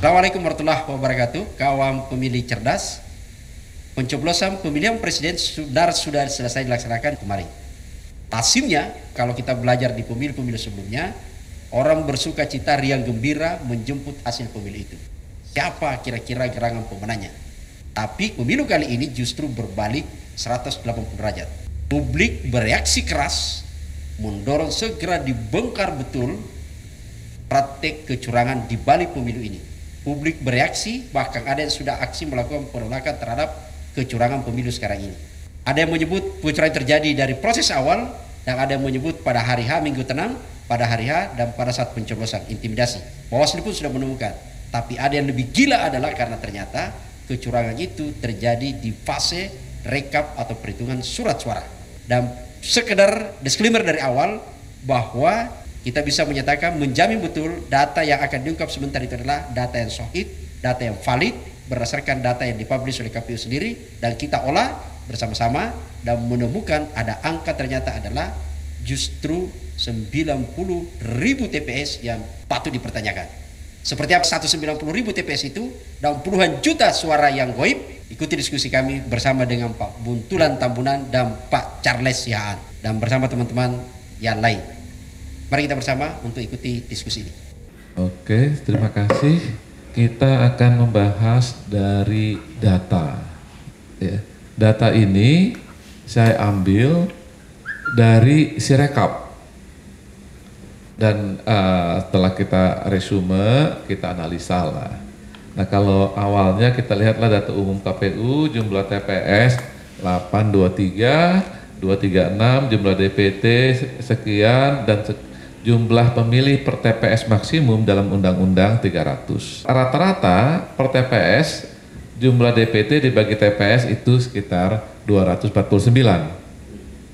Assalamualaikum warahmatullahi wabarakatuh. Kawan pemilih cerdas, pencoblosan pemilihan presiden sudah selesai dilaksanakan kemarin. Hasilnya, kalau kita belajar di pemilu-pemilu sebelumnya, orang bersuka cita riang gembira menjemput hasil pemilu itu. Siapa kira-kira gerangan pemenangnya? Tapi pemilu kali ini justru berbalik 180 derajat. Publik bereaksi keras, mendorong segera dibongkar betul praktek kecurangan di balik pemilu ini. Publik bereaksi, bahkan ada yang sudah aksi melakukan penolakan terhadap kecurangan pemilu sekarang ini. Ada yang menyebut kecurangan terjadi dari proses awal, dan ada yang menyebut pada hari H minggu tenang, pada hari H dan pada saat pencoblosan, intimidasi. Bawaslu pun sudah menemukan. Tapi ada yang lebih gila adalah karena ternyata kecurangan itu terjadi di fase rekap atau perhitungan surat suara. Dan sekedar disclaimer dari awal bahwa kita bisa menyatakan menjamin betul data yang akan diungkap sebentar itu adalah data yang sahih, data yang valid berdasarkan data yang dipublish oleh KPU sendiri, dan kita olah bersama-sama dan menemukan ada angka ternyata adalah justru 90.000 TPS yang patut dipertanyakan. Seperti apa 190.000 TPS itu dan puluhan juta suara yang goib? Ikuti diskusi kami bersama dengan Pak Buntulan Tambunan dan Pak Charles Sihaan dan bersama teman-teman yang lain. Mari kita bersama untuk ikuti diskusi ini. Oke, terima kasih. Kita akan membahas dari data. Ya. Data ini saya ambil dari Sirekap. Dan setelah kita resume, kita analisa lah. Nah, kalau awalnya kita lihatlah data umum KPU, jumlah TPS 823, 236, jumlah DPT sekian, dan jumlah pemilih per TPS maksimum dalam Undang-Undang 300. Rata-rata per TPS jumlah DPT dibagi TPS itu sekitar 249.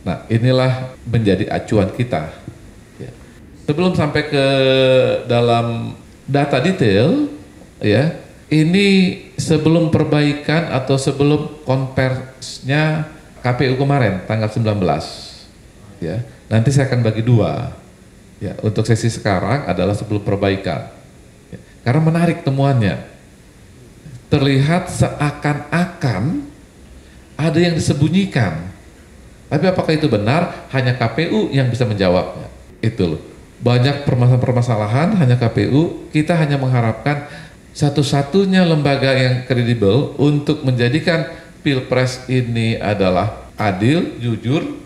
Nah, inilah menjadi acuan kita. Ya. Sebelum sampai ke dalam data detail, ya, ini sebelum perbaikan atau sebelum konversinya KPU kemarin tanggal 19. Ya, nanti saya akan bagi dua. Ya, untuk sesi sekarang adalah sebelum perbaikan. Ya, karena menarik temuannya. Terlihat seakan-akan ada yang disembunyikan. Tapi apakah itu benar? Hanya KPU yang bisa menjawabnya. Itu loh. Banyak permasalahan hanya KPU. Kita hanya mengharapkan satu-satunya lembaga yang kredibel untuk menjadikan Pilpres ini adalah adil, jujur,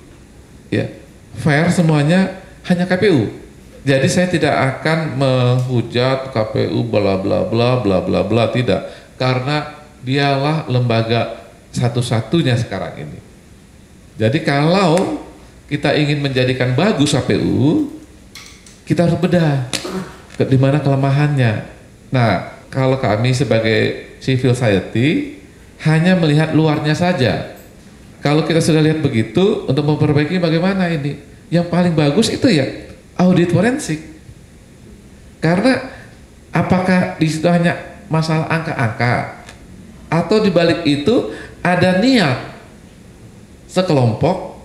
ya, fair semuanya, hanya KPU. Jadi saya tidak akan menghujat KPU bla bla bla bla bla bla, tidak, karena dialah lembaga satu-satunya sekarang ini. Jadi kalau kita ingin menjadikan bagus KPU, kita harus bedah di mana kelemahannya. Nah, kalau kami sebagai civil society hanya melihat luarnya saja. Kalau kita sudah lihat begitu, untuk memperbaiki bagaimana ini? Yang paling bagus itu ya audit forensik. Karena apakah di situ hanya masalah angka-angka atau di balik itu ada niat sekelompok,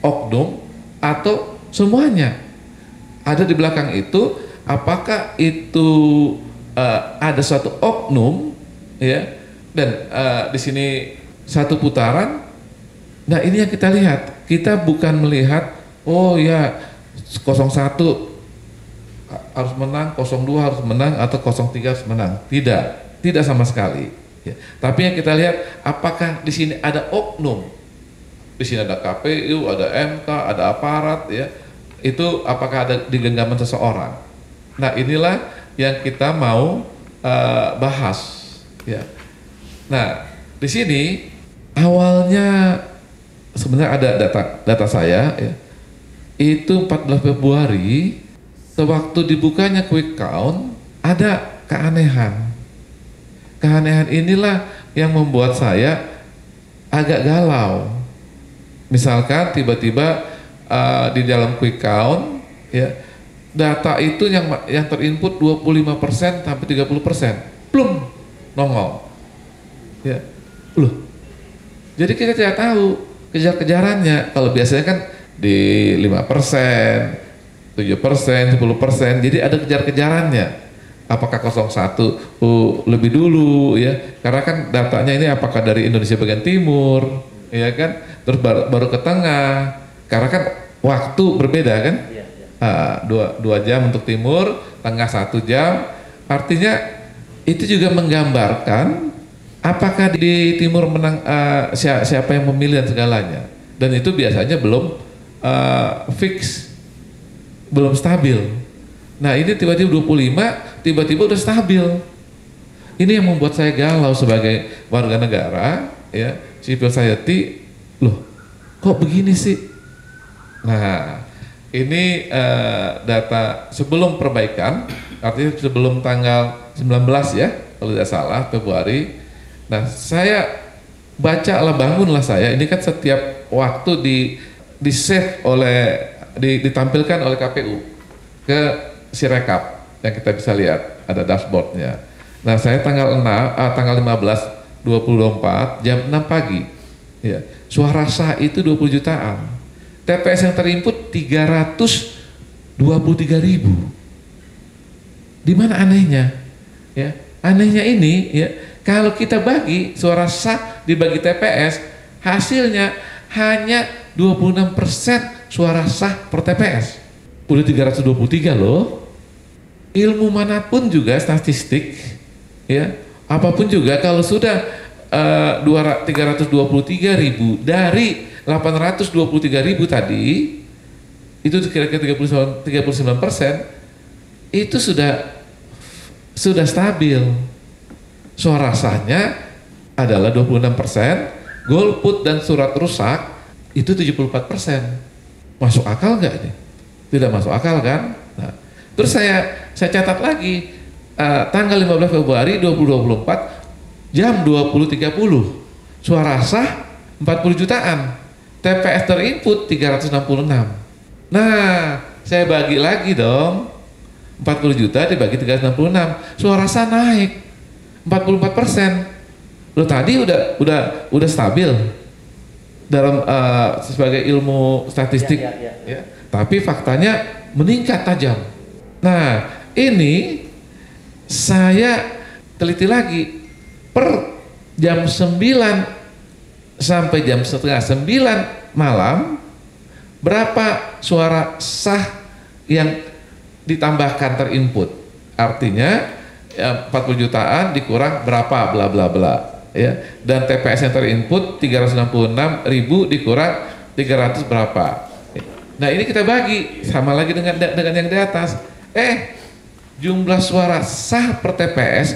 oknum, atau semuanya? Ada di belakang itu, apakah itu ada suatu oknum, ya, dan di sini satu putaran. Nah, ini yang kita lihat. Kita bukan melihat, oh ya 01 harus menang, 02 harus menang, atau 03 harus menang. Tidak sama sekali. Ya. Tapi yang kita lihat, apakah di sini ada oknum? Di sini ada KPU, ada MK, ada aparat, ya. Itu apakah ada di genggaman seseorang? Nah, inilah yang kita mau bahas. Ya. Nah, di sini awalnya sebenarnya ada data saya, ya. Itu 14 Februari, sewaktu dibukanya quick count, ada keanehan. Keanehan inilah yang membuat saya agak galau. Misalkan tiba-tiba di dalam quick count, ya, data itu yang terinput 25% sampai 30%, belum nongol. Ya, loh. Jadi kita tidak tahu kejar-kejarannya. Kalau biasanya kan di 5%, 7%, 10%, jadi ada kejar-kejarannya. apakah 01 lebih dulu ya, karena kan datanya ini apakah dari Indonesia bagian timur ya kan, terus baru ke tengah, karena kan waktu berbeda kan. Dua jam untuk timur, tengah 1 jam, artinya itu juga menggambarkan apakah di timur menang, siapa yang memilih dan segalanya, dan itu biasanya belum fix, belum stabil. Nah ini tiba-tiba 25, tiba-tiba udah stabil. Ini yang membuat saya galau sebagai warga negara, ya, civil society, loh kok begini sih? Nah ini data sebelum perbaikan, artinya sebelum tanggal 19 ya, kalau tidak salah, Februari. Nah saya baca lah, bangunlah saya, ini kan setiap waktu di save oleh, ditampilkan oleh KPU ke Sirekap yang kita bisa lihat, ada dashboardnya. Nah saya tanggal 15 24 jam 6 pagi ya, suara sah itu 20 jutaan, TPS yang terinput 323.000. Di mana anehnya ya? Anehnya ini ya, kalau kita bagi suara sah dibagi TPS, hasilnya hanya 26% suara sah per TPS. Udah 323 loh. Ilmu manapun juga, statistik ya, apapun juga, kalau sudah 323.000 dari 823.000 tadi, itu kira-kira 39%, itu sudah stabil. Suara sahnya adalah 26%, golput dan surat rusak itu 74%. Masuk akal nggak nih? Tidak masuk akal kan? Nah, terus saya catat lagi, tanggal 15 Februari 2024 jam 20.30, suara sah 40 jutaan, TPS terinput 366. Nah saya bagi lagi dong, 40 juta dibagi 366, suara sah naik 44%. Lo tadi udah stabil dalam sebagai ilmu statistik ya. Tapi faktanya meningkat tajam. Nah ini saya teliti lagi, per jam 9 sampai jam setengah 9 malam, berapa suara sah yang ditambahkan terinput, artinya ya, 40 jutaan dikurang berapa bla bla bla ya, dan TPS yang terinput 366.000 dikurang 300 berapa. Nah ini kita bagi sama lagi dengan yang di atas. Jumlah suara sah per TPS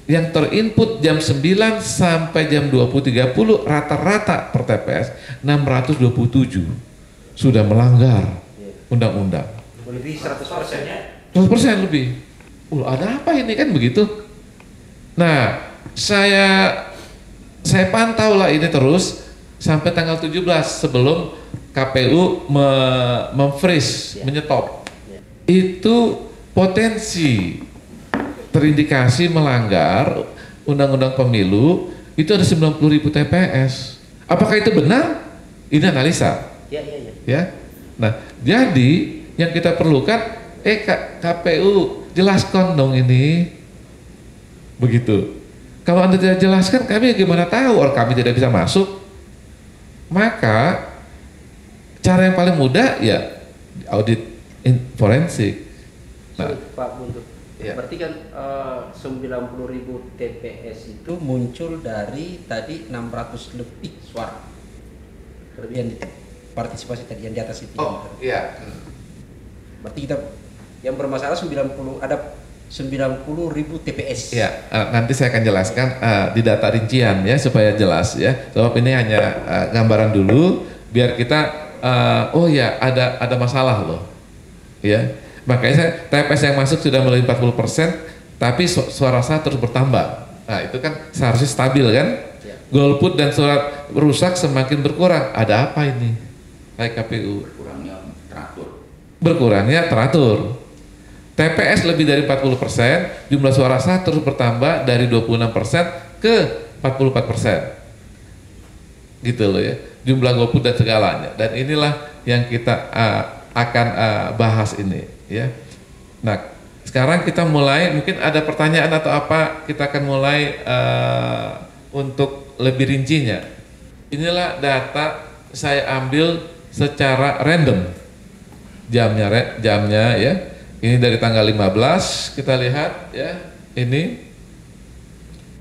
yang terinput jam 9 sampai jam 20.30 rata-rata per TPS 627, sudah melanggar undang-undang. Lebih 100% ya? 100% lebih. Ada apa ini kan begitu? Nah saya pantau lah ini terus sampai tanggal 17 sebelum KPU memfreeze, menyetop. Itu potensi terindikasi melanggar undang-undang pemilu itu ada 90.000 TPS. Apakah itu benar? Ini analisa. Ya. Nah, jadi yang kita perlukan, KPU jelaskan dong ini. Begitu. Kalau Anda tidak jelaskan, kami gimana tahu? Orang kami tidak bisa masuk. Maka cara yang paling mudah ya audit forensik. Nah, Pak Buntu, ya. Berarti kan 90.000 TPS itu muncul dari tadi 600 lebih suara yang partisipasi tadi yang di atas itu. Iya. Berarti kita yang bermasalah 90, ada 90.000 TPS. Ya, nanti saya akan jelaskan di data rincian ya supaya jelas ya. Sebab ini hanya gambaran dulu biar kita ada masalah loh. Ya. Makanya TPS yang masuk sudah melalui 40%, tapi suara sah terus bertambah. Nah, itu kan seharusnya stabil kan? Ya. Golput dan surat rusak semakin berkurang. Ada apa ini? Baik KPU. Berkurangnya teratur. TPS lebih dari 40%, jumlah suara sah terus bertambah dari 26% ke 44%. Gitu loh ya. Jumlah golput dan segalanya. Dan inilah yang kita akan bahas ini ya. Nah, sekarang kita mulai, mungkin ada pertanyaan atau apa, kita akan mulai untuk lebih rincinya. Inilah data saya ambil secara random jamnya ya. Ini dari tanggal 15 kita lihat ya, ini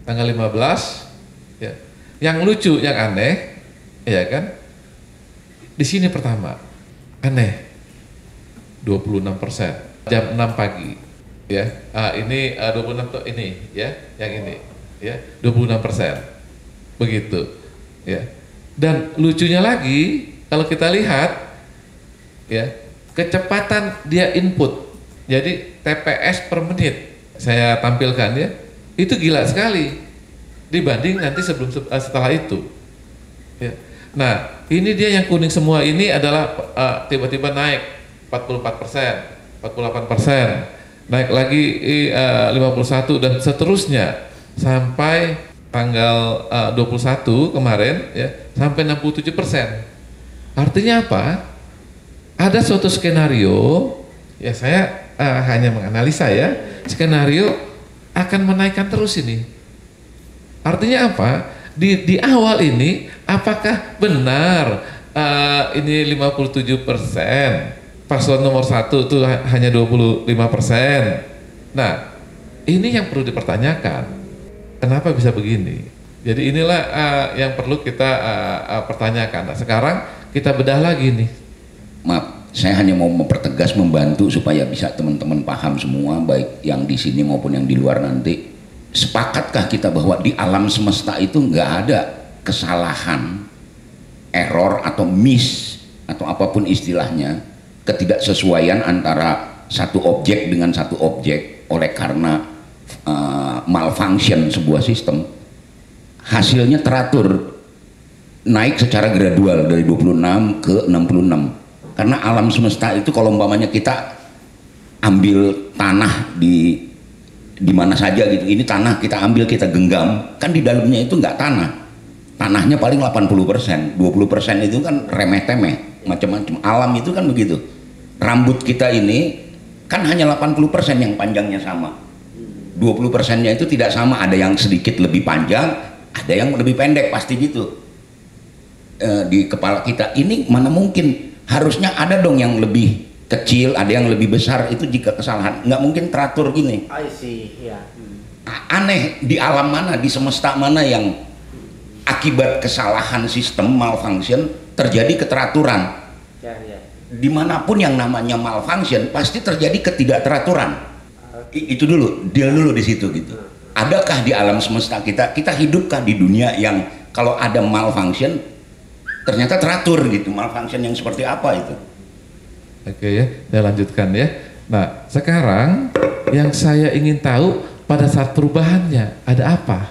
tanggal 15 ya. Yang lucu, yang aneh ya kan, di sini pertama aneh 26% jam 6 pagi ya. Ini 26 tuh ini ya, yang ini ya 26% begitu ya. Dan lucunya lagi kalau kita lihat ya, kecepatan dia input, jadi TPS per menit saya tampilkan ya, itu gila sekali dibanding nanti setelah itu ya. Nah ini dia yang kuning semua ini adalah tiba-tiba naik 44%, 48%, naik lagi 51 dan seterusnya sampai tanggal 21 kemarin ya, sampai 67%. Artinya apa? Ada suatu skenario, ya saya hanya menganalisa ya, skenario akan menaikkan terus ini. Artinya apa? Di awal ini apakah benar ini 57%, paslon nomor 1 itu hanya 25%. Nah, ini yang perlu dipertanyakan. Kenapa bisa begini? Jadi inilah yang perlu kita pertanyakan. Nah, sekarang kita bedah lagi nih. Maaf, saya hanya mau mempertegas, membantu supaya bisa teman-teman paham semua, baik yang di sini maupun yang di luar nanti. Sepakatkah kita bahwa di alam semesta itu nggak ada kesalahan, error atau miss atau apapun istilahnya, ketidaksesuaian antara satu objek dengan satu objek oleh karena malfunction sebuah sistem, hasilnya teratur naik secara gradual dari 26 ke 66. Karena alam semesta itu kalau umpamanya kita ambil tanah di mana saja gitu, ini tanah kita ambil, kita genggam, kan di dalamnya itu nggak tanah, tanahnya paling 80%, 20% itu kan remeh-temeh, macam-macam. Alam itu kan begitu. Rambut kita ini kan hanya 80% yang panjangnya sama, 20%-nya itu tidak sama, ada yang sedikit lebih panjang, ada yang lebih pendek, pasti gitu. Di kepala kita ini mana mungkin, harusnya ada dong yang lebih kecil, ada yang lebih besar, itu jika kesalahan, nggak mungkin teratur gini. I see, ya. Aneh, di alam mana, di semesta mana yang akibat kesalahan sistem malfunction terjadi keteraturan? Ya, ya. Dimanapun yang namanya malfunction pasti terjadi ketidakteraturan. Itu dulu, deal dulu di situ gitu. Adakah di alam semesta kita hidupkah di dunia yang kalau ada malfunction ternyata teratur gitu? Malfunction yang seperti apa itu? Oke ya, saya lanjutkan ya. Nah, sekarang yang saya ingin tahu pada saat perubahannya ada apa?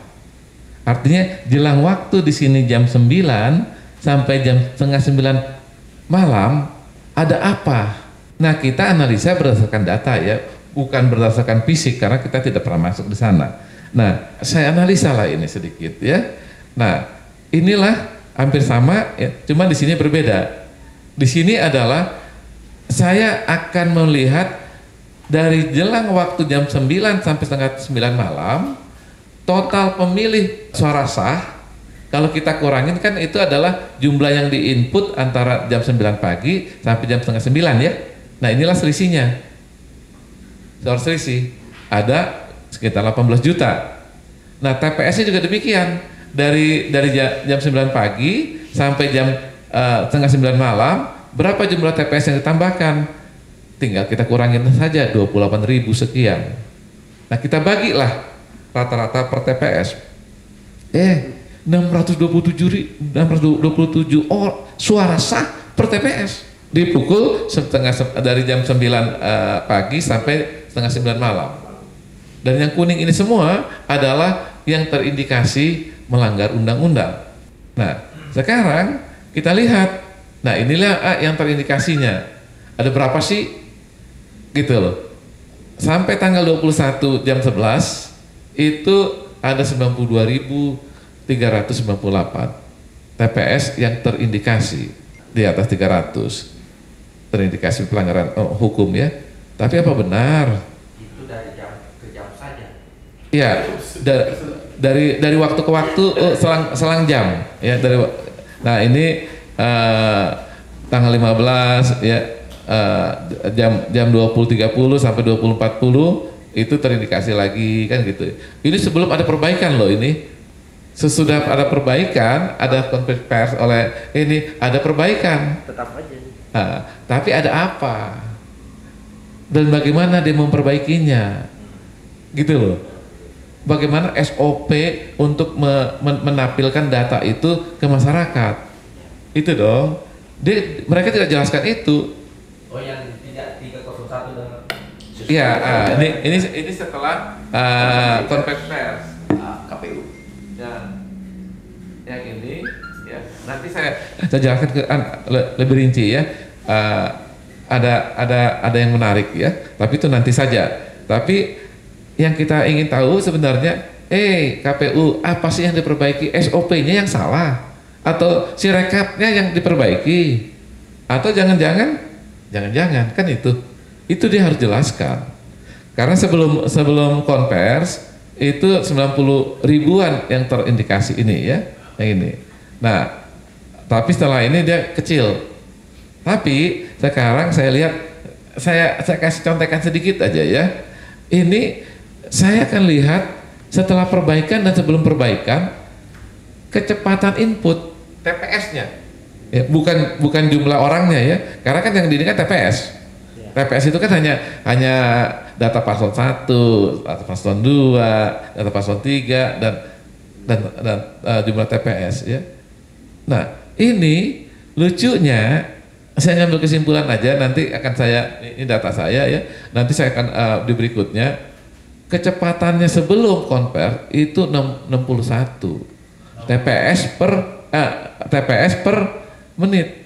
Artinya jelang waktu di sini jam 9 sampai jam setengah 9 malam ada apa? Nah, kita analisa berdasarkan data ya, bukan berdasarkan fisik karena kita tidak pernah masuk di sana. Nah, saya analisa lah ini sedikit ya. Nah, inilah hampir sama ya, cuma di sini berbeda. Di sini adalah saya akan melihat dari jelang waktu jam 9 sampai setengah 9 malam, total pemilih suara sah, kalau kita kurangin kan itu adalah jumlah yang diinput antara jam 9 pagi sampai jam setengah 9 ya. Nah inilah selisihnya, suara selisih, ada sekitar 18 juta. Nah TPS-nya juga demikian, dari jam 9 pagi sampai jam setengah 9 malam, berapa jumlah TPS yang ditambahkan? Tinggal kita kurangin saja 28.000 sekian. Nah kita bagilah rata-rata per TPS. 627 suara sah per TPS. Dipukul dari jam 9 pagi sampai setengah 9 malam. Dan yang kuning ini semua adalah yang terindikasi melanggar undang-undang. Nah sekarang kita lihat. Nah inilah yang terindikasinya. Ada berapa sih? Gitu loh. Sampai tanggal 21 jam 11 itu ada 92.398 TPS yang terindikasi di atas 300. Terindikasi pelanggaran hukum ya. Tapi apa benar? Itu dari Ya, dari waktu ke waktu selang jam ya nah ini tanggal 15 ya jam 20.30 sampai 20.40 itu terindikasi lagi kan gitu. Ini sebelum ada perbaikan loh ini. Sesudah ada perbaikan, ada konferensi pers oleh ini ada perbaikan. Tetap aja. Tapi ada apa? Dan bagaimana dia memperbaikinya? Gitu loh. Bagaimana SOP untuk menampilkan data itu ke masyarakat? Itu dong. Mereka tidak jelaskan itu. Oh, yang tidak 301 dengan Iya, ini setelah konferensi pers KPU. Yang ini ya nanti saya jelaskan lebih rinci ya. Ada yang menarik ya, tapi itu nanti saja. Tapi yang kita ingin tahu sebenarnya, KPU apa sih yang diperbaiki? SOP-nya yang salah atau sirekapnya yang diperbaiki? Atau jangan-jangan kan itu dia harus jelaskan. Karena sebelum konvers itu 90 ribuan yang terindikasi ini ya, yang ini. Nah, tapi setelah ini dia kecil. Tapi sekarang saya lihat, saya kasih contekan sedikit aja ya. Ini saya akan lihat setelah perbaikan dan sebelum perbaikan kecepatan input TPS-nya. Ya, bukan jumlah orangnya ya. Karena kan yang ini kan TPS. TPS itu kan hanya data paslon 1, data paslon 2, data paslon 3 dan jumlah TPS ya. Nah, ini lucunya saya ngambil kesimpulan aja, nanti akan ini data saya ya. Nanti saya akan di berikutnya kecepatannya sebelum konver itu 61 TPS per menit.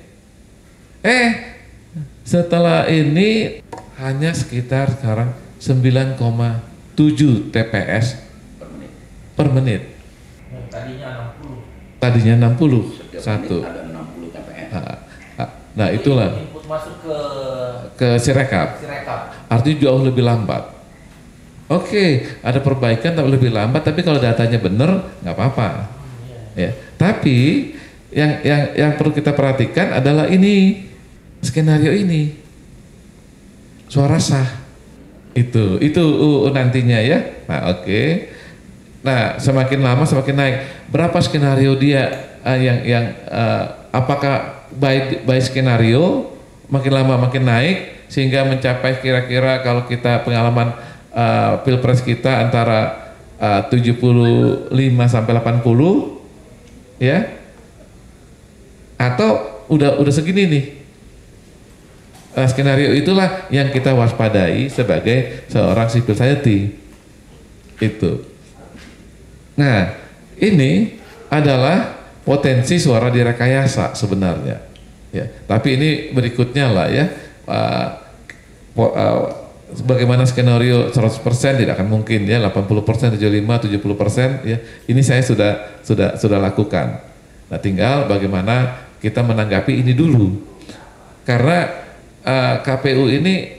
Setelah ini hanya sekitar sekarang 9,7 TPS per menit. Tadinya 60. Satu. Ada 60 TPS. Nah, itulah. Input masuk ke Sirekap. Artinya jauh lebih lambat. Oke, ada perbaikan tapi lebih lambat, tapi kalau datanya benar nggak apa-apa. Ya. Tapi yang perlu kita perhatikan adalah ini skenario ini suara sah itu nantinya ya. Nah, oke. Nah, semakin lama semakin naik. Berapa skenario dia apakah by skenario makin lama makin naik sehingga mencapai kira-kira kalau kita pengalaman pilpres kita antara 75 sampai 80 ya, atau udah segini nih. Skenario itulah yang kita waspadai sebagai seorang civil society itu. Nah, ini adalah potensi suara direkayasa sebenarnya ya. Tapi ini berikutnya lah ya, bagaimana skenario 100% tidak akan mungkin ya, 80%, 75%, 70% ya. Ini saya sudah lakukan. Nah, tinggal bagaimana kita menanggapi ini dulu. Karena KPU ini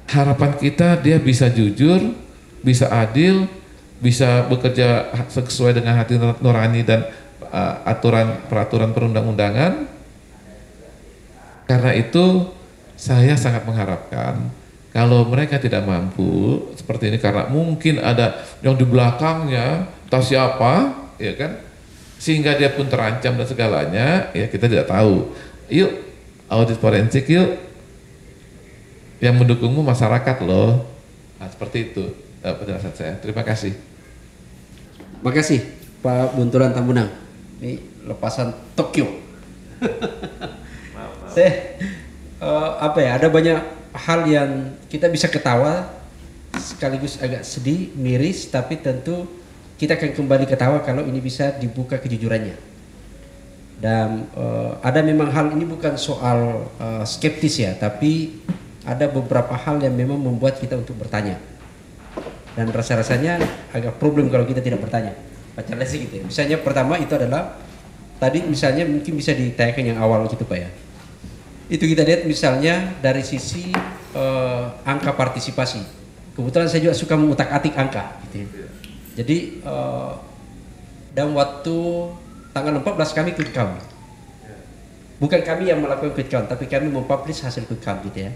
harapan kita dia bisa jujur, bisa adil, bisa bekerja sesuai dengan hati nurani dan peraturan perundang-undangan. Karena itu saya sangat mengharapkan kalau mereka tidak mampu seperti ini, karena mungkin ada yang di belakangnya entah siapa ya kan, sehingga dia pun terancam dan segalanya ya, kita tidak tahu. Yuk audit forensik yuk, yang mendukungmu masyarakat loh. Nah, seperti itu penjelasan saya. Terima kasih. Makasih Pak Bunturan Tambunan. Ini lepasan Tokyo. Ada banyak hal yang kita bisa ketawa sekaligus agak sedih, miris, tapi tentu kita akan kembali ketawa kalau ini bisa dibuka kejujurannya. Dan ada memang hal ini bukan soal skeptis ya, tapi ada beberapa hal yang memang membuat kita untuk bertanya. Dan rasa-rasanya agak problem kalau kita tidak bertanya. Pak Charles gitu ya. Misalnya pertama itu adalah tadi misalnya mungkin bisa ditanyakan yang awal gitu Pak ya. Itu kita lihat misalnya dari sisi angka partisipasi. kebetulan saya juga suka mengutak-atik angka gitu ya. Jadi dalam waktu tanggal 14 kami quick count. Bukan kami yang melakukan quick count, tapi kami mempublish hasil quick count gitu ya.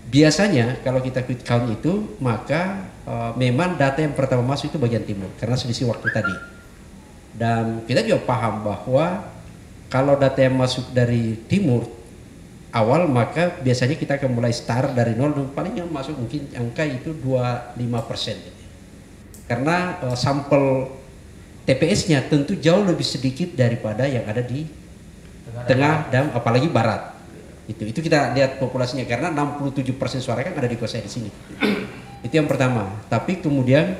Biasanya kalau kita quick count itu, maka memang data yang pertama masuk itu bagian timur karena selisih waktu tadi. Dan kita juga paham bahwa kalau data yang masuk dari timur awal, maka biasanya kita akan mulai start dari nol, dan paling yang masuk mungkin angka itu 25%. Karena sampel TPS-nya tentu jauh lebih sedikit daripada yang ada di tengah dan apalagi barat. Itu kita lihat populasinya, karena 67% suara kan ada di Kosai di sini. Itu yang pertama. Tapi kemudian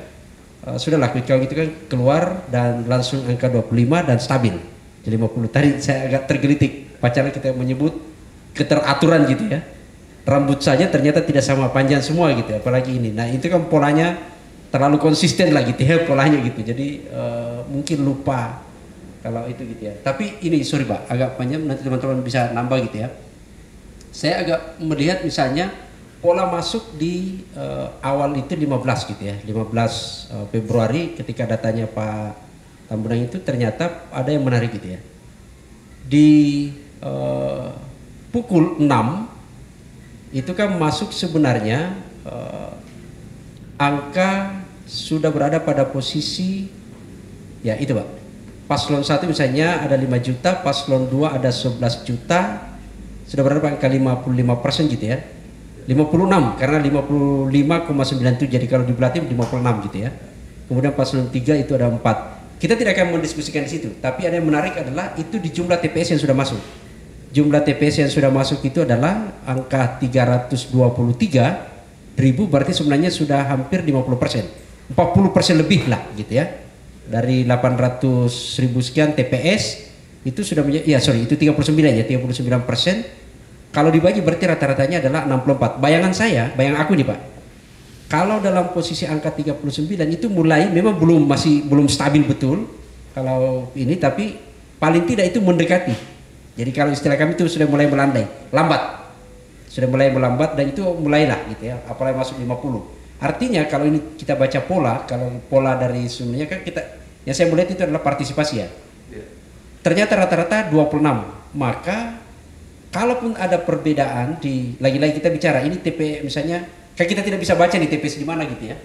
sudahlah quick count itu kan keluar dan langsung angka 25 dan stabil di 50. Tadi saya agak tergelitik, pacarnya kita menyebut keteraturan gitu ya. Rambut saja ternyata tidak sama panjang semua gitu, apalagi ini. Nah itu kan polanya terlalu konsisten lah gitu ya, polanya gitu. Jadi mungkin lupa kalau itu gitu ya. Tapi ini sorry Pak, agak panjang, nanti teman-teman bisa nambah gitu ya. Saya agak melihat misalnya pola masuk di awal itu 15 gitu ya, 15 Februari ketika datanya Pak Tambunan itu ternyata ada yang menarik gitu ya. Di pukul 6 itu kan masuk sebenarnya angka sudah berada pada posisi ya itu Pak. Paslon 1 misalnya ada 5 juta, paslon 2 ada 11 juta, sudah berada pada angka 55% gitu ya. 56 karena 55,97, jadi kalau dibelatin 56 gitu ya. Kemudian paslon 3 itu ada 4. Kita tidak akan mendiskusikan di situ, tapi ada yang menarik adalah itu di jumlah TPS yang sudah masuk. Jumlah TPS yang sudah masuk itu adalah angka 323.000, berarti sebenarnya sudah hampir 50%. 40% lebih lah gitu ya. Dari 800.000 sekian TPS itu sudah menjadi, ya sorry itu 39 ya, 39%. Kalau dibagi berarti rata-ratanya adalah 64. Bayangan saya, bayangan aku nih Pak, kalau dalam posisi angka 39 itu mulai memang belum stabil betul kalau ini, tapi paling tidak itu mendekati. Jadi kalau istilah kami itu sudah mulai melandai, sudah mulai melambat, dan itu mulailah gitu ya, apalagi masuk 50. Artinya kalau ini kita baca pola, kalau pola dari sebenarnya kan kita, yang saya melihat itu adalah partisipasi ya. Ternyata rata-rata 26, maka kalaupun ada perbedaan di, lagi-lagi kita bicara ini TP misalnya, kan kita tidak bisa baca di TPS di mana gitu ya.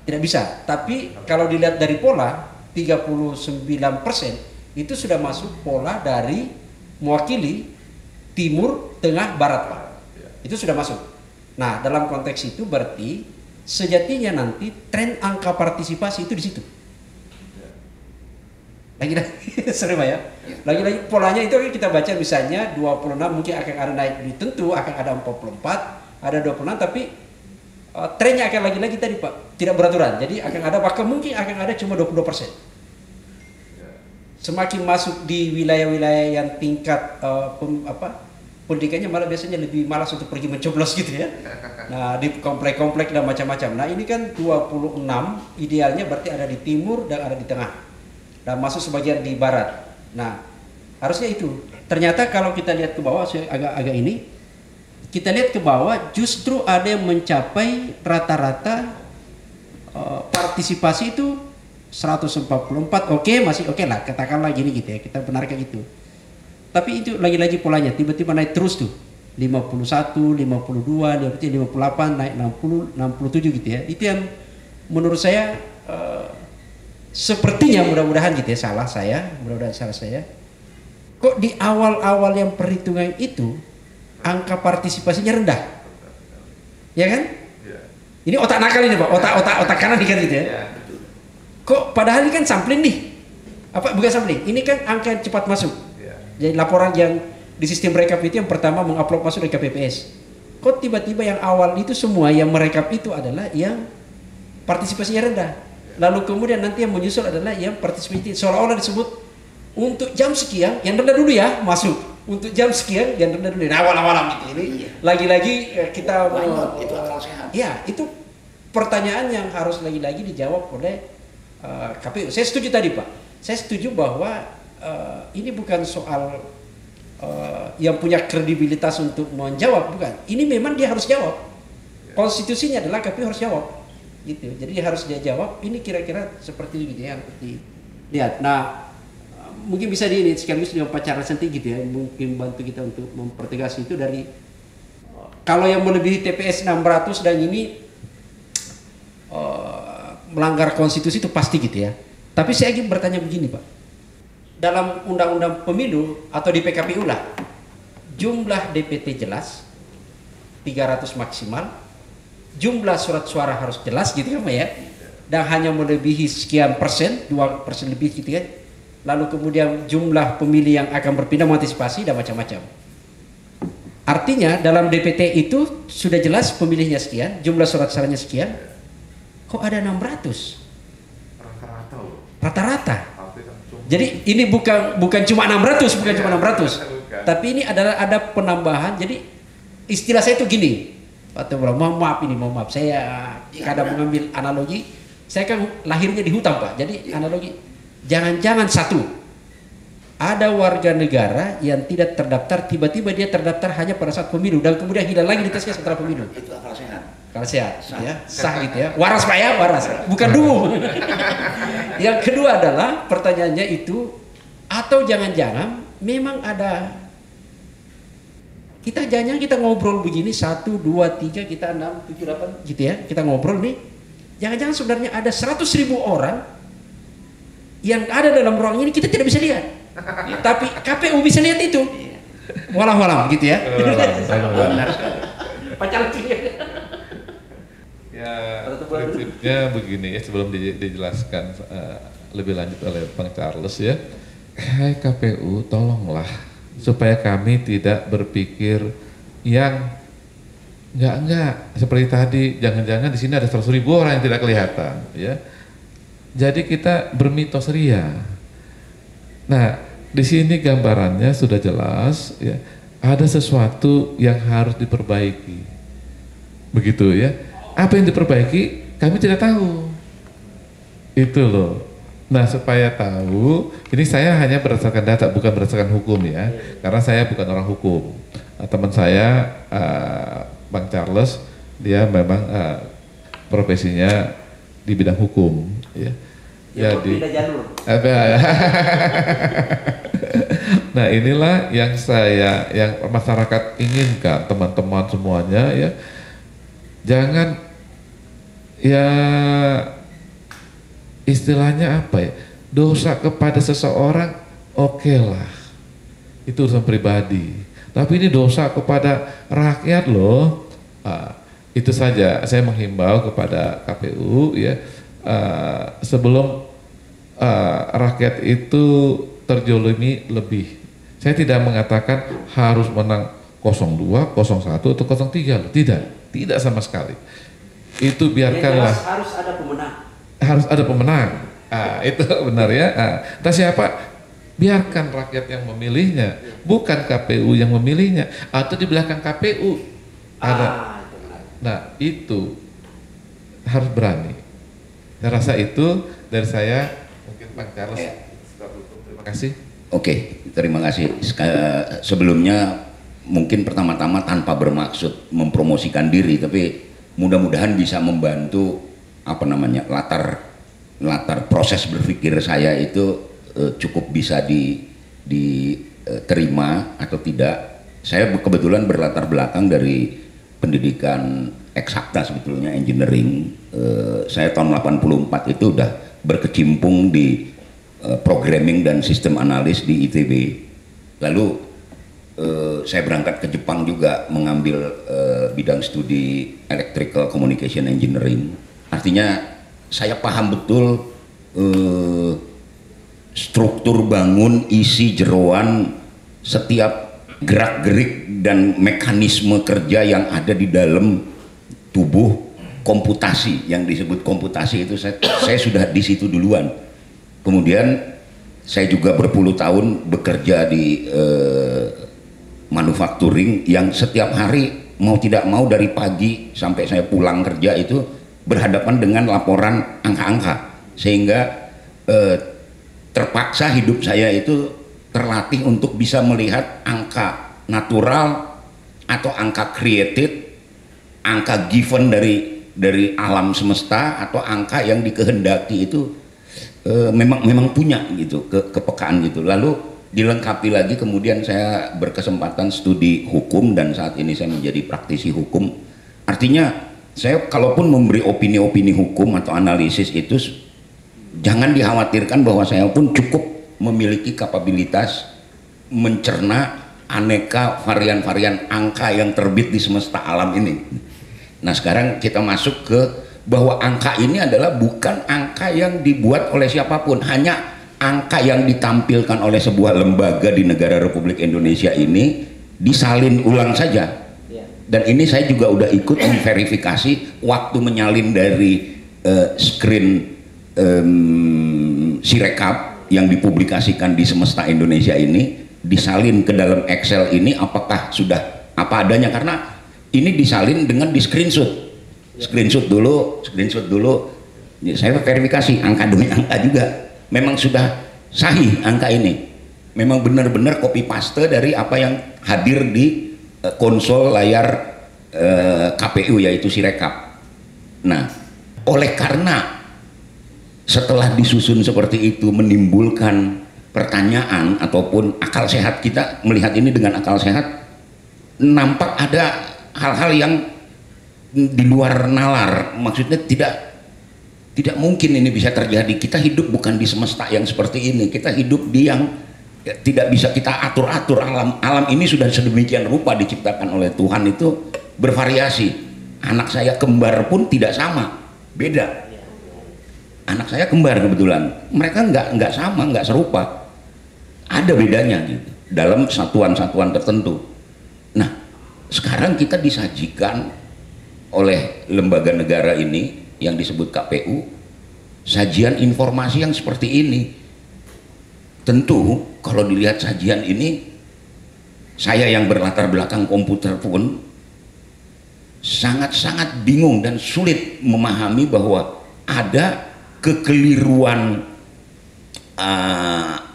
Tidak bisa. Tapi kalau dilihat dari pola 39% itu sudah masuk pola dari mewakili timur, tengah, barat Pak. Itu sudah masuk. Nah, dalam konteks itu berarti sejatinya nanti tren angka partisipasi itu di situ. Lagi-lagi sorry Pak ya. Lagi-lagi polanya itu kita baca misalnya 26 mungkin akan ada naik, tentu akan ada 44, ada 26, tapi trennya akan lagi-lagi tadi Pak tidak beraturan. Jadi akan ada, bahkan mungkin akan ada cuma 22%. Semakin masuk di wilayah-wilayah yang tingkat pendidikannya malah biasanya lebih malas untuk pergi mencoblos gitu ya. Nah di komplek-komplek dan macam-macam. Nah ini kan 26 idealnya berarti ada di timur dan ada di tengah, dan masuk sebagian di barat. Nah harusnya itu. Ternyata kalau kita lihat ke bawah, saya agak ini, kita lihat ke bawah justru ada yang mencapai rata-rata partisipasi itu 144. Oke, masih oke lah, katakanlah gini gitu ya, kita benarkan itu. Tapi itu lagi-lagi polanya tiba-tiba naik terus tuh, 51, 52, 58, naik 60, 67 gitu ya. Itu yang menurut saya sepertinya, mudah-mudahan gitu ya, mudah-mudahan salah saya. Kok di awal-awal yang perhitungan itu angka partisipasinya rendah, ya kan? Ini otak nakal ini Pak, otak kanan nih kan gitu ya. Kok padahal ini kan sampling nih, bukan sampling, ini kan angka yang cepat masuk. Jadi laporan yang di sistem rekap itu yang pertama mengupload masuk ke KPPS. Kok tiba-tiba yang awal itu semua yang merekap itu adalah yang partisipasinya rendah. Lalu kemudian nanti yang menyusul adalah yang partisipasi seolah-olah disebut untuk jam sekian yang rendah dulu ya masuk. Untuk jam sekian yang rendah dulu. Nah awal-awal gitu ini. Lagi-lagi kita itu akal sehat. Ya, itu pertanyaan yang harus lagi-lagi dijawab oleh KPU. Saya setuju tadi Pak. Saya setuju bahwa ini bukan soal yang punya kredibilitas untuk menjawab, bukan. Ini memang dia harus jawab. konstitusinya adalah KPU harus jawab, gitu. Jadi harus dia jawab. Ini kira-kira seperti itu gitu ya. Lihat. Nah, mungkin bisa di ini sekaligus dengan Pak Charles nanti gitu ya. Mungkin bantu kita untuk mempertegas itu dari kalau yang melebihi TPS 600 dan ini melanggar konstitusi itu pasti gitu ya. Tapi saya ingin bertanya begini Pak. Dalam undang-undang pemilu atau di PKPU lah, jumlah DPT jelas 300 maksimal, jumlah surat suara harus jelas gitu kan Pak ya, dan hanya melebihi sekian persen, 2% lebih gitu kan. Lalu kemudian jumlah pemilih yang akan berpindah mengantisipasi dan macam-macam. Artinya dalam DPT itu sudah jelas pemilihnya sekian, jumlah surat suaranya sekian, kok ada 600? Rata-rata. Jadi ini bukan cuma 600, bukan cuma 600. Tapi ini adalah ada penambahan. Jadi istilah saya itu gini. Pak Tebro, mohon maaf saya kadang mengambil analogi. Saya kan lahirnya di hutan Pak. Jadi analogi, jangan-jangan satu, ada warga negara yang tidak terdaftar, tiba-tiba dia terdaftar hanya pada saat pemilu dan kemudian hilang lagi di tesnya setelah pemilu. Itu akal sehat. Akal sehat, ya, sah gitu ya. Waras Pak ya, waras, bukan dungu. Yang kedua adalah pertanyaannya itu, atau jangan-jangan memang ada, kita ngobrol begini 1, 2, 3, kita 6, 7, 8 gitu ya, kita ngobrol nih, jangan-jangan sebenarnya ada 100.000 orang yang ada dalam ruang ini kita tidak bisa lihat, tapi KPU bisa lihat itu, walau gitu ya. Pacar Ya, prinsipnya begini ya, sebelum dijelaskan lebih lanjut oleh Bang Charles ya. Hai KPU, tolonglah supaya kami tidak berpikir yang enggak seperti tadi, jangan-jangan di sini ada 100.000 orang yang tidak kelihatan ya. Jadi kita bermitos ria. Nah, di sini gambarannya sudah jelas ya. Ada sesuatu yang harus diperbaiki. Begitu ya. Apa yang diperbaiki kami tidak tahu. Itu loh. Nah, supaya tahu, ini saya hanya berdasarkan data, bukan berdasarkan hukum ya. Karena saya bukan orang hukum. Teman saya Bang Charles, dia memang profesinya di bidang hukum ya. Jadi nah, inilah yang masyarakat inginkan, teman-teman semuanya ya. Jangan ya istilahnya apa ya, dosa kepada seseorang oke lah, itu urusan pribadi, tapi ini dosa kepada rakyat loh. Itu saja saya menghimbau kepada KPU ya, sebelum rakyat itu terjolimi lebih. Saya tidak mengatakan harus menang 02, 01 atau 03 loh, tidak sama sekali. Itu biarkanlah. Harus ada pemenang. Harus ada pemenang. Itu benar ya. Tapi siapa? Biarkan rakyat yang memilihnya, bukan KPU yang memilihnya. Atau di belakang KPU ada. Nah, itu harus berani. Saya rasa itu dari saya. Mungkin Bang Charles. Terima kasih. Oke, terima kasih. Sebelumnya mungkin pertama-tama tanpa bermaksud mempromosikan diri, tapi mudah-mudahan bisa membantu latar proses berpikir saya itu cukup bisa diterima atau tidak. Saya kebetulan berlatar belakang dari pendidikan eksakta sebetulnya, engineering. Saya tahun 84 itu udah berkecimpung di programming dan sistem analis di ITB. Lalu saya berangkat ke Jepang juga mengambil bidang studi Electrical Communication Engineering. Artinya saya paham betul struktur bangun, isi, jeroan setiap gerak-gerik dan mekanisme kerja yang ada di dalam tubuh komputasi. Yang disebut komputasi itu saya sudah di situ duluan. Kemudian saya juga berpuluh tahun bekerja di manufacturing yang setiap hari mau tidak mau dari pagi sampai saya pulang kerja itu berhadapan dengan laporan angka-angka, sehingga terpaksa hidup saya itu terlatih untuk bisa melihat angka natural atau angka created angka given dari alam semesta atau angka yang dikehendaki itu memang punya gitu kepekaan gitu. Lalu dilengkapi lagi kemudian saya berkesempatan studi hukum dan saat ini saya menjadi praktisi hukum. Artinya saya kalaupun memberi opini-opini hukum atau analisis itu jangan dikhawatirkan bahwa saya pun cukup memiliki kapabilitas mencerna aneka varian-varian angka yang terbit di semesta alam ini. Nah sekarang kita masuk ke bahwa angka ini adalah bukan angka yang dibuat oleh siapapun, hanya angka yang ditampilkan oleh sebuah lembaga di negara Republik Indonesia ini disalin ulang saja. Dan ini saya juga udah ikut memverifikasi waktu menyalin dari screen Sirekap yang dipublikasikan di Semesta Indonesia ini, disalin ke dalam Excel ini apakah sudah apa adanya, karena ini disalin dengan di screenshot dulu ya, saya verifikasi angka demi angka juga memang sudah sahih angka ini, memang benar-benar copy paste dari apa yang hadir di konsol layar KPU yaitu Sirekap. Nah oleh karena setelah disusun seperti itu menimbulkan pertanyaan ataupun akal sehat, kita melihat ini dengan akal sehat, nampak ada hal-hal yang di luar nalar, maksudnya tidak mungkin ini bisa terjadi. Kita hidup bukan di semesta yang seperti ini, kita hidup di yang tidak bisa kita atur-atur. Alam ini sudah sedemikian rupa diciptakan oleh Tuhan, itu bervariasi. Anak saya kembar pun tidak sama, beda. Anak saya kembar kebetulan, mereka nggak sama, nggak serupa, ada bedanya gitu dalam satuan-satuan tertentu. Nah sekarang kita disajikan oleh lembaga negara ini yang disebut KPU sajian informasi yang seperti ini. Tentu kalau dilihat sajian ini, saya yang berlatar belakang komputer pun sangat-sangat bingung dan sulit memahami bahwa ada kekeliruan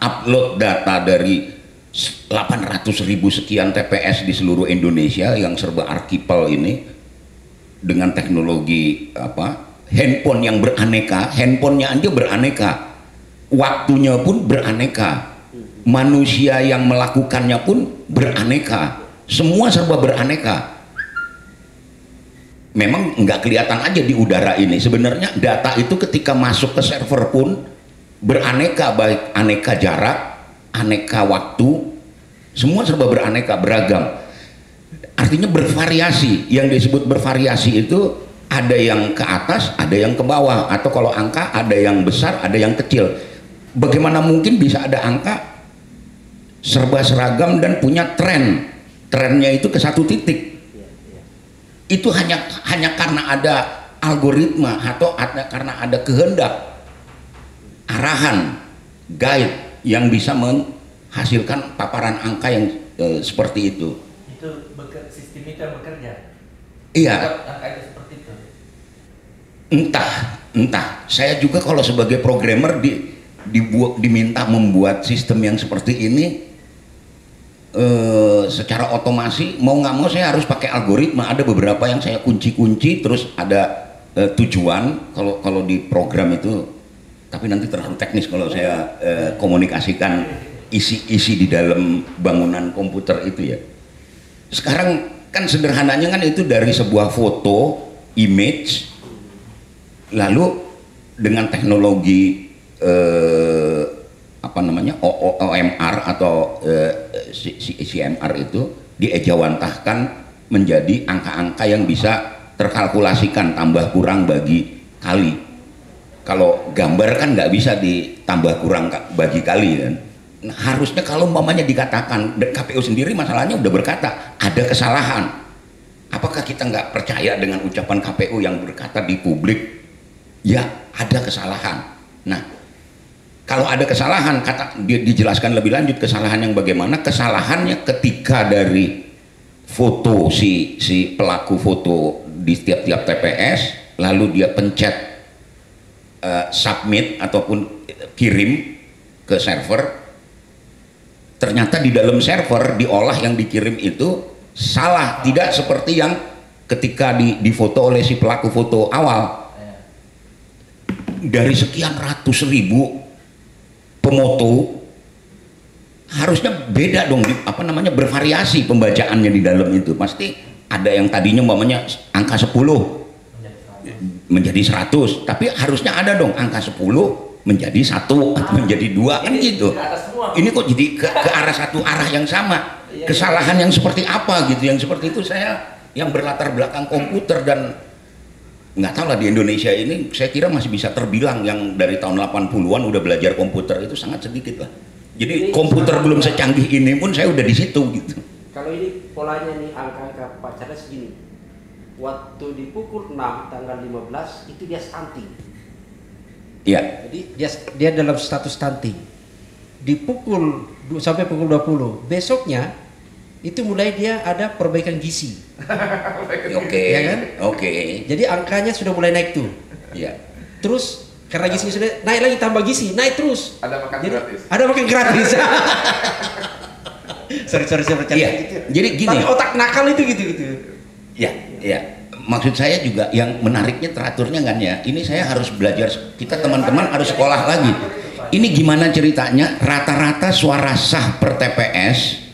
upload data dari 800.000 sekian TPS di seluruh Indonesia yang serba arkipel ini dengan teknologi handphone yang beraneka, handphonenya aja beraneka, waktunya pun beraneka, manusia yang melakukannya pun beraneka, semua serba beraneka. Memang nggak kelihatan aja di udara ini, sebenarnya data itu ketika masuk ke server pun beraneka, baik aneka jarak, aneka waktu, semua serba beraneka, beragam. Artinya bervariasi. Yang disebut bervariasi itu ada yang ke atas, ada yang ke bawah, atau kalau angka ada yang besar, ada yang kecil. Bagaimana mungkin bisa ada angka serba seragam dan punya trennya itu ke satu titik? Itu hanya karena ada algoritma atau karena ada kehendak, arahan, guide yang bisa menghasilkan paparan angka yang seperti itu. Itu sistem itu yang bekerja. Iya. Angka itu seperti itu. Entah. Saya juga kalau sebagai programmer diminta membuat sistem yang seperti ini secara otomasi, mau nggak mau saya harus pakai algoritma. Ada beberapa yang saya kunci terus ada tujuan kalau di program itu, tapi nanti terlalu teknis kalau saya komunikasikan isi di dalam bangunan komputer itu ya. Sekarang kan sederhananya kan itu dari sebuah foto, image, lalu dengan teknologi OMR atau CMR itu diejawantahkan menjadi angka-angka yang bisa terkalkulasikan tambah kurang bagi kali. Kalau gambar kan nggak bisa ditambah kurang bagi kali kan. Nah, harusnya kalau umpamanya dikatakan, KPU sendiri masalahnya udah berkata ada kesalahan, apakah kita nggak percaya dengan ucapan KPU yang berkata di publik ya ada kesalahan? Nah kalau ada kesalahan, dijelaskan lebih lanjut kesalahan yang bagaimana. Kesalahannya ketika dari foto si pelaku foto di tiap-tiap TPS, lalu dia pencet submit ataupun kirim ke server, ternyata di dalam server diolah yang dikirim itu salah, tidak seperti yang ketika difoto oleh si pelaku foto awal, dari sekian ratus ribu pemoto harusnya beda dong, bervariasi pembacaannya di dalam itu. Pasti ada yang tadinya umpamanya angka 10 menjadi 100, tapi harusnya ada dong angka 10 menjadi 1 atau menjadi 2 kan gitu. Ini kok jadi ke arah satu arah yang sama. Kesalahan yang seperti apa gitu, yang seperti itu saya yang berlatar belakang komputer dan nggak tahu lah, di Indonesia ini saya kira masih bisa terbilang yang dari tahun 80-an udah belajar komputer itu sangat sedikit lah. Jadi komputer belum secanggih ini pun saya udah di situ gitu. Kalau ini polanya nih, angka-angka Pak Charles segini. Waktu dipukul 6 tanggal 15 itu dia stunting. Iya. Jadi dia dalam status stunting. Dipukul sampai pukul 20. Besoknya itu mulai dia ada perbaikan gizi. Oke. Ya kan? Oke. Jadi angkanya sudah mulai naik tuh. Iya. Terus karena gizi sudah naik lagi, tambah gizi, naik terus. Ada makan gratis. Ada makan gratis. sorry bercanda Iya. gitu. Jadi gini. Tapi otak nakal itu gitu. Ya, ya. Maksud saya juga yang menariknya teraturnya kan ya. Ini saya harus belajar, kita teman-teman harus sekolah lagi. Ini gimana ceritanya? Rata-rata suara sah per TPS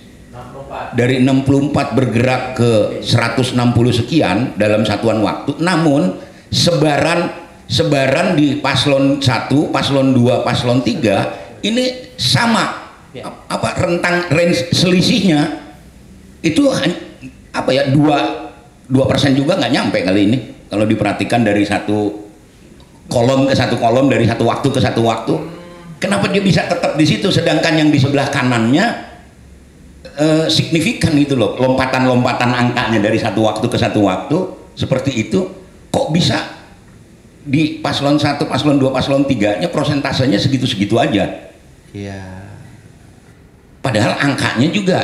dari 64 bergerak ke 160 sekian dalam satuan waktu. Namun sebaran di paslon 1, paslon 2, paslon 3 ini sama. Rentang range selisihnya itu apa ya, 2% juga nggak nyampe kali ini kalau diperhatikan dari satu kolom ke satu kolom, dari satu waktu ke satu waktu. Kenapa dia bisa tetap di situ sedangkan yang di sebelah kanannya signifikan gitu loh, lompatan angkanya dari satu waktu ke satu waktu seperti itu. Kok bisa di paslon 1, paslon 2, paslon 3 nya prosentasenya segitu-segitu aja? Iya. Padahal angkanya juga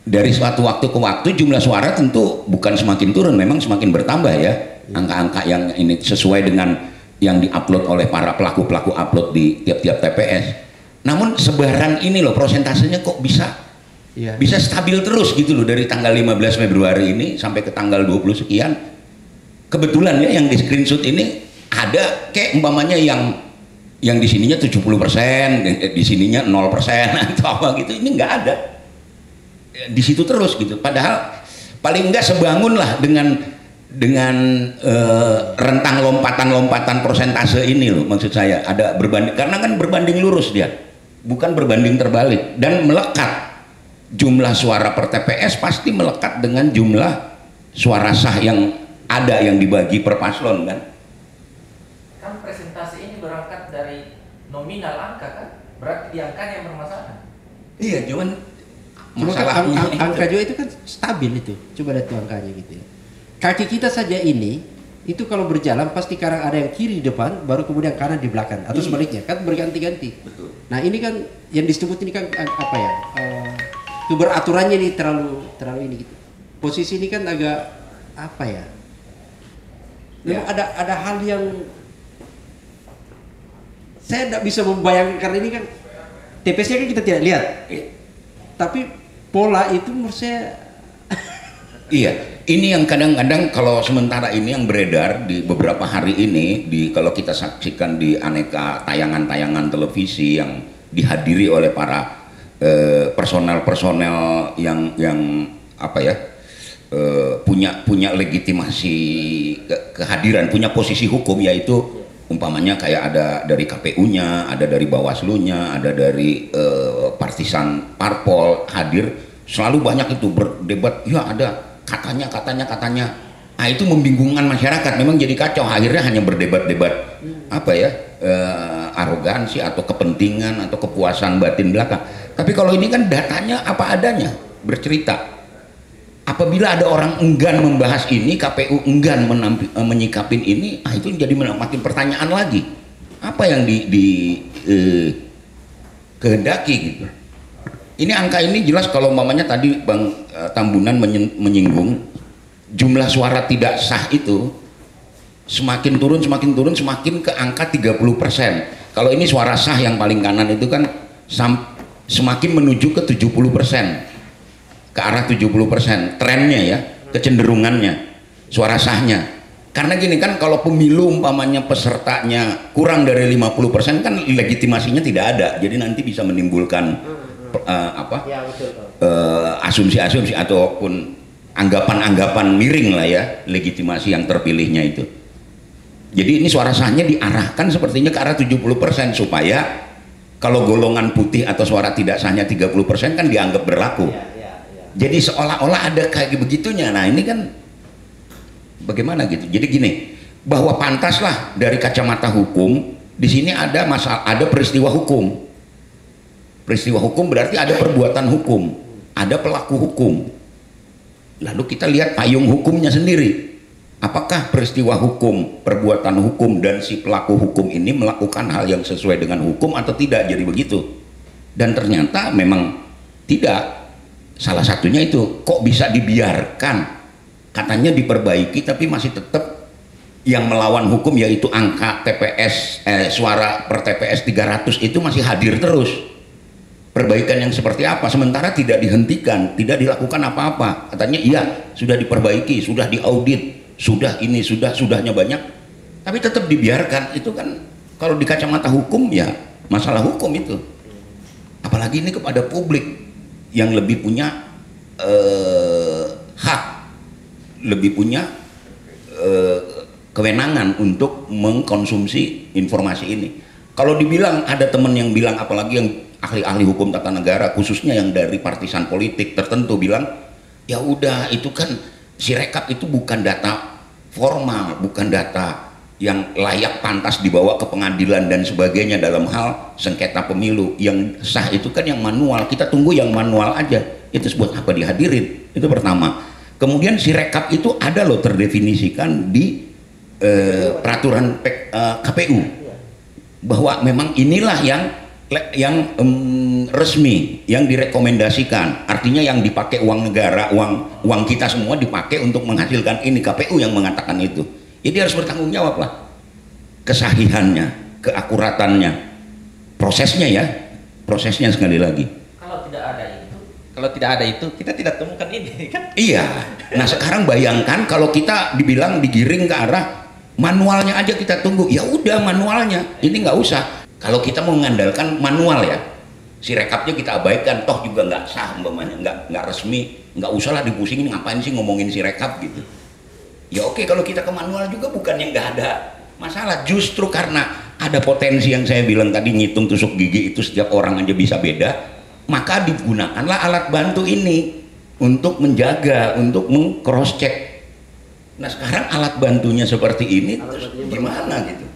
dari suatu waktu ke waktu jumlah suara tentu bukan semakin turun, memang semakin bertambah ya. Angka-angka yang ini sesuai dengan yang diupload oleh para pelaku upload di tiap-tiap TPS. Namun sebaran ini loh prosentasenya kok bisa stabil terus gitu loh, dari tanggal 15 Februari ini sampai ke tanggal 20 sekian. Kebetulan ya yang di screenshot ini ada kayak umpamanya yang di sininya 70%, di sininya 0% atau apa gitu. Ini nggak ada. Di situ terus gitu. Padahal paling enggak sebangun lah dengan rentang lompatan persentase ini loh, maksud saya ada berbanding, karena kan berbanding lurus dia, bukan berbanding terbalik, dan melekat jumlah suara per TPS pasti melekat dengan jumlah suara sah yang ada yang dibagi per paslon kan. Kan presentasi ini berangkat dari nominal angka kan, berarti di angkanya yang bermasalah. Iya, cuman kan angka juga itu kan stabil itu. Coba lihat tuh angkanya gitu ya. Kaki kita saja ini itu kalau berjalan pasti kadang ada yang kiri di depan, baru kemudian kanan di belakang, atau sebaliknya kan berganti-ganti. Betul. Nah ini kan yang disebut ini kan apa ya? Keberaturannya ini terlalu ini gitu. Posisi ini kan agak apa ya? Memang ada hal yang saya tidak bisa membayangkan, karena ini kan TPS-nya kan kita tidak lihat. Tapi pola itu menurut saya iya, ini yang kadang-kadang kalau sementara ini yang beredar di beberapa hari ini, kalau kita saksikan di aneka tayangan-tayangan televisi yang dihadiri oleh para personel-personel yang apa ya, punya legitimasi kehadiran, punya posisi hukum, yaitu umpamanya kayak ada dari KPU-nya, ada dari Bawaslu-nya, ada dari partisan parpol hadir, selalu banyak itu berdebat, ya ada katanya. Nah itu membingungkan masyarakat, memang jadi kacau, akhirnya hanya berdebat-debat apa ya, arogansi atau kepentingan atau kepuasan batin belaka. Tapi kalau ini kan datanya apa adanya, bercerita. Apabila ada orang enggan membahas ini, KPU enggan menyikapin ini, itu jadi makin pertanyaan lagi. Apa yang kehendaki gitu. Ini angka ini jelas, kalau umpamanya tadi Bang Tambunan menyinggung jumlah suara tidak sah itu semakin turun semakin ke angka 30%. Kalau ini suara sah yang paling kanan itu kan semakin menuju ke 70%. ke arah 70%, trennya ya, kecenderungannya, suara sahnya. Karena gini kan, kalau pemilu umpamanya pesertanya kurang dari 50% kan legitimasinya tidak ada, jadi nanti bisa menimbulkan asumsi-asumsi ataupun anggapan-anggapan miring lah ya, legitimasi yang terpilihnya itu. Jadi ini suara sahnya diarahkan sepertinya ke arah 70% supaya kalau golongan putih atau suara tidak sahnya 30% kan dianggap berlaku. Jadi seolah-olah ada kayak begitunya. Nah ini kan bagaimana gitu. Jadi gini, bahwa pantaslah dari kacamata hukum di sini ada ada peristiwa hukum. Peristiwa hukum berarti ada perbuatan hukum, ada pelaku hukum. Lalu kita lihat payung hukumnya sendiri. Apakah peristiwa hukum, perbuatan hukum dan si pelaku hukum ini melakukan hal yang sesuai dengan hukum atau tidak, jadi begitu. Dan ternyata memang tidak. Salah satunya itu, kok bisa dibiarkan, katanya diperbaiki tapi masih tetap yang melawan hukum, yaitu angka TPS, suara per TPS 300 itu masih hadir terus. Perbaikan yang seperti apa, sementara tidak dihentikan, tidak dilakukan apa-apa. Katanya iya, sudah diperbaiki, sudah diaudit, sudah ini, sudahnya banyak, tapi tetap dibiarkan. Itu kan kalau di kacamata hukum ya masalah hukum itu. Apalagi ini kepada publik yang lebih punya hak, lebih punya kewenangan untuk mengkonsumsi informasi ini. Kalau dibilang ada teman yang bilang, apalagi yang ahli-ahli hukum tata negara, khususnya yang dari partisan politik tertentu, bilang ya udah itu kan Sirekap itu bukan data formal, bukan data yang layak pantas dibawa ke pengadilan dan sebagainya dalam hal sengketa pemilu. Yang sah itu kan yang manual, kita tunggu yang manual aja. Itu buat apa dihadirin? Itu pertama. Kemudian Sirekap itu ada loh terdefinisikan di peraturan KPU bahwa memang inilah yang resmi, yang direkomendasikan, artinya yang dipakai uang negara, uang kita semua dipakai untuk menghasilkan ini. KPU yang mengatakan itu, jadi harus bertanggung jawab lah, kesahihannya, keakuratannya, prosesnya sekali lagi. Kalau tidak ada itu kita tidak temukan ini kan. Iya. Nah sekarang bayangkan kalau kita dibilang digiring ke arah manualnya aja kita tunggu, ya udah manualnya, ini nggak usah. Kalau kita mau mengandalkan manual ya, Sirekapnya kita abaikan, toh juga nggak sah, nggak resmi, nggak usah lah dipusingin, ngapain sih ngomongin Sirekap gitu. Ya oke, kalau kita ke manual juga bukan yang nggak ada masalah, justru karena ada potensi yang saya bilang tadi, ngitung tusuk gigi itu setiap orang aja bisa beda, maka digunakanlah alat bantu ini untuk menjaga, untuk meng-cross check. Nah sekarang alat bantunya seperti ini, terus gimana gitu?